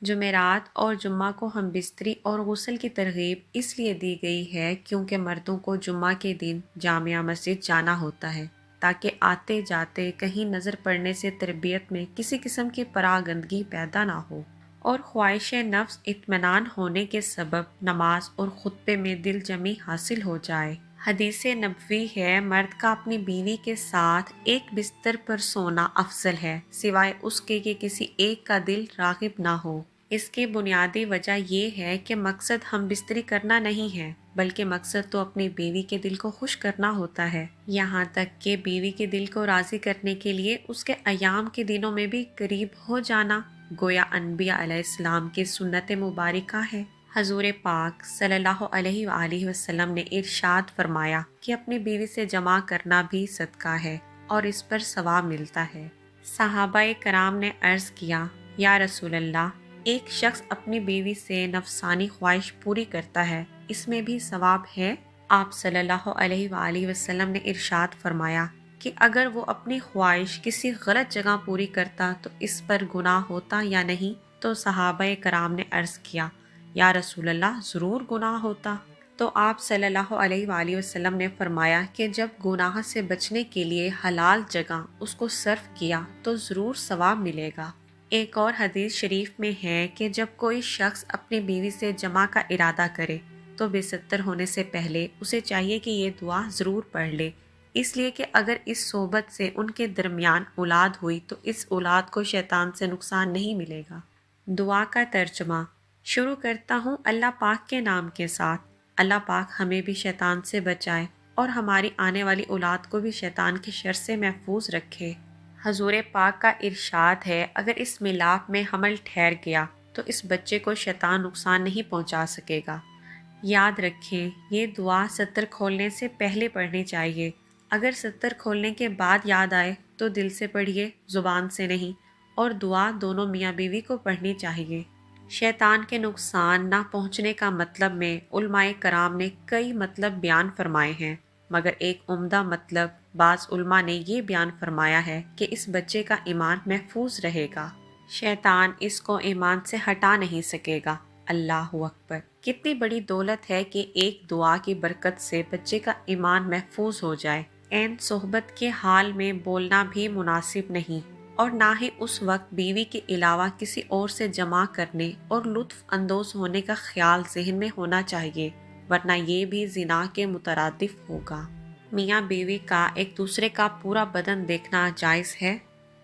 جمعرات اور جمعہ کو ہم بستری اور غسل کی ترغیب اس لیے دی گئی ہے کیونکہ مردوں کو جمعہ کے دن جامع مسجد جانا ہوتا ہے تاکہ آتے جاتے کہیں نظر پڑنے سے تربیت میں کسی قسم کی پراگندگی پیدا نہ ہو، اور خواہش نفس اطمینان ہونے کے سبب نماز اور خطبے میں دل جمی حاصل ہو جائے۔ حدیث نبوی ہے، مرد کا اپنی بیوی کے ساتھ ایک بستر پر سونا افضل ہے سوائے اس کے کہ کسی ایک کا دل راغب نہ ہو۔ اس کی بنیادی وجہ یہ ہے کہ مقصد ہم بستری کرنا نہیں ہے، بلکہ مقصد تو اپنی بیوی کے دل کو خوش کرنا ہوتا ہے، یہاں تک کہ بیوی کے دل کو راضی کرنے کے لیے اس کے ایام کے دنوں میں بھی قریب ہو جانا گویا انبیاء علیہ السلام کی سنت مبارکہ ہے۔ حضور پاک صلی اللہ علیہ وآلہ وسلم نے ارشاد فرمایا کہ اپنی بیوی سے جمع کرنا بھی صدقہ ہے اور اس پر ثواب ملتا ہے۔ صحابہ کرام نے عرض کیا، یا رسول اللہ، ایک شخص اپنی بیوی سے نفسانی خواہش پوری کرتا ہے، اس میں بھی ثواب ہے؟ آپ صلی اللہ علیہ وآلہ وسلم نے ارشاد فرمایا کہ اگر وہ اپنی خواہش کسی غلط جگہ پوری کرتا تو اس پر گناہ ہوتا یا نہیں؟ تو صحابہ کرام نے عرض کیا، یا رسول اللہ، ضرور گناہ ہوتا۔ تو آپ صلی اللہ علیہ وآلہ وسلم نے فرمایا کہ جب گناہ سے بچنے کے لیے حلال جگہ اس کو صرف کیا تو ضرور ثواب ملے گا۔ ایک اور حدیث شریف میں ہے کہ جب کوئی شخص اپنی بیوی سے جمع کا ارادہ کرے تو بے ستر ہونے سے پہلے اسے چاہیے کہ یہ دعا ضرور پڑھ لے، اس لیے کہ اگر اس صحبت سے ان کے درمیان اولاد ہوئی تو اس اولاد کو شیطان سے نقصان نہیں ملے گا۔ دعا کا ترجمہ۔ شروع کرتا ہوں اللہ پاک کے نام کے ساتھ۔ اللہ پاک ہمیں بھی شیطان سے بچائے اور ہماری آنے والی اولاد کو بھی شیطان کے شر سے محفوظ رکھے۔ حضور پاک کا ارشاد ہے، اگر اس ملاپ میں حمل ٹھہر گیا تو اس بچے کو شیطان نقصان نہیں پہنچا سکے گا۔ یاد رکھیں، یہ دعا ستر کھولنے سے پہلے پڑھنی چاہیے۔ اگر ستر کھولنے کے بعد یاد آئے تو دل سے پڑھیے، زبان سے نہیں، اور دعا دونوں میاں بیوی کو پڑھنی چاہیے۔ شیطان کے نقصان نہ پہنچنے کا مطلب میں علماء کرام نے کئی مطلب بیان فرمائے ہیں، مگر ایک عمدہ مطلب بعض علماء نے یہ بیان فرمایا ہے کہ اس بچے کا ایمان محفوظ رہے گا، شیطان اس کو ایمان سے ہٹا نہیں سکے گا۔ اللہ اکبر! کتنی بڑی دولت ہے کہ ایک دعا کی برکت سے بچے کا ایمان محفوظ ہو جائے۔ عین صحبت کے حال میں بولنا بھی مناسب نہیں، اور نہ ہی اس وقت بیوی کے علاوہ کسی اور سے جمع کرنے اور لطف اندوز ہونے کا خیال ذہن میں ہونا چاہیے، ورنہ یہ بھی زنا کے مترادف ہوگا۔ میاں بیوی کا ایک دوسرے کا پورا بدن دیکھنا جائز ہے،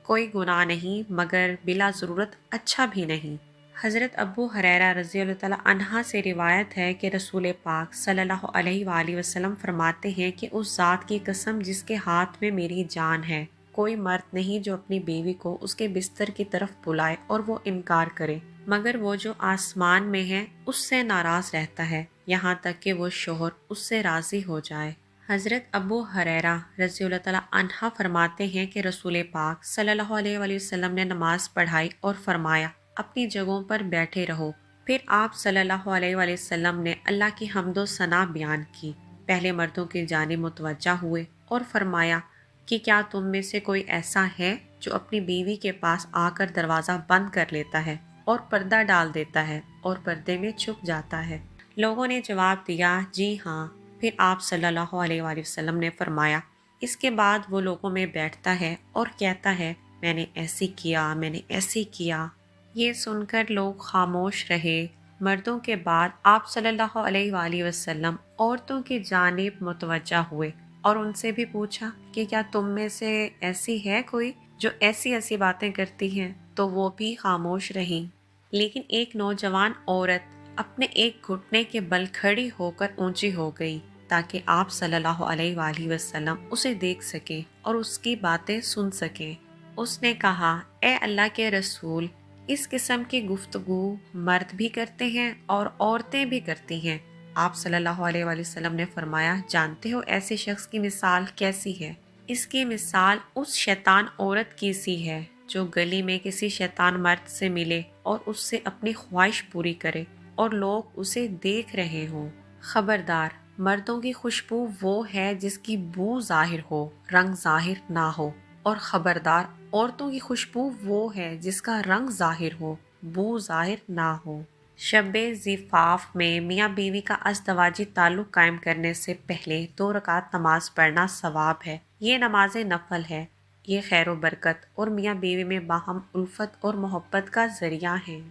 کوئی گناہ نہیں، مگر بلا ضرورت اچھا بھی نہیں۔ حضرت ابو ہریرہ رضی اللہ تعالیٰ عنہ سے روایت ہے کہ رسول پاک صلی اللہ علیہ وآلہ وسلم فرماتے ہیں کہ اس ذات کی قسم جس کے ہاتھ میں میری جان ہے، کوئی مرد نہیں جو اپنی بیوی کو اس کے بستر کی طرف بلائے اور وہ انکار کرے، مگر وہ جو آسمان میں ہے اس سے ناراض رہتا ہے یہاں تک کہ وہ شوہر اس سے راضی ہو جائے۔ حضرت ابو ہریرہ رضی اللہ تعالیٰ عنہ فرماتے ہیں کہ رسول پاک صلی اللہ علیہ وآلہ وسلم نے نماز پڑھائی اور فرمایا، اپنی جگہوں پر بیٹھے رہو۔ پھر آپ صلی اللہ علیہ وآلہ وسلم نے اللہ کی حمد و ثنا بیان کی، پہلے مردوں کی جانب متوجہ ہوئے اور فرمایا کہ کیا تم میں سے کوئی ایسا ہے جو اپنی بیوی کے پاس آ کر دروازہ بند کر لیتا ہے اور پردہ ڈال دیتا ہے اور پردے میں چھپ جاتا ہے؟ لوگوں نے جواب دیا، جی ہاں۔ پھر آپ صلی اللہ علیہ وآلہ وسلم نے فرمایا، اس کے بعد وہ لوگوں میں بیٹھتا ہے اور کہتا ہے، میں نے ایسی کیا، میں نے ایسی کیا۔ یہ سن کر لوگ خاموش رہے۔ مردوں کے بعد آپ صلی اللہ علیہ وآلہ وسلم عورتوں کی جانب متوجہ ہوئے اور ان سے بھی پوچھا کہ کیا تم میں سے ایسی ہے کوئی جو ایسی ایسی باتیں کرتی ہیں؟ تو وہ بھی خاموش رہیں، لیکن ایک نوجوان عورت اپنے ایک گھٹنے کے بل کھڑی ہو کر اونچی ہو گئی تاکہ آپ صلی اللہ علیہ وآلہ وسلم اسے دیکھ سکیں اور اس کی باتیں سن سکیں۔ اس نے کہا، اے اللہ کے رسول، اس قسم کی گفتگو مرد بھی کرتے ہیں اور عورتیں بھی کرتی ہیں۔ آپ صلی اللہ علیہ وآلہ وسلم نے فرمایا، جانتے ہو ایسے شخص کی مثال کیسی ہے؟ اس کی مثال اس شیطان عورت کی سی ہے جو گلی میں کسی شیطان مرد سے ملے اور اس سے اپنی خواہش پوری کرے اور لوگ اسے دیکھ رہے ہوں۔ خبردار، مردوں کی خوشبو وہ ہے جس کی بو ظاہر ہو، رنگ ظاہر نہ ہو، اور خبردار، عورتوں کی خوشبو وہ ہے جس کا رنگ ظاہر ہو، بو ظاہر نہ ہو۔ شب زفاف میں میاں بیوی کا ازدواجی تعلق قائم کرنے سے پہلے 2 رکعت نماز پڑھنا ثواب ہے۔ یہ نماز نفل ہے۔ یہ خیر و برکت اور میاں بیوی میں باہم الفت اور محبت کا ذریعہ ہیں۔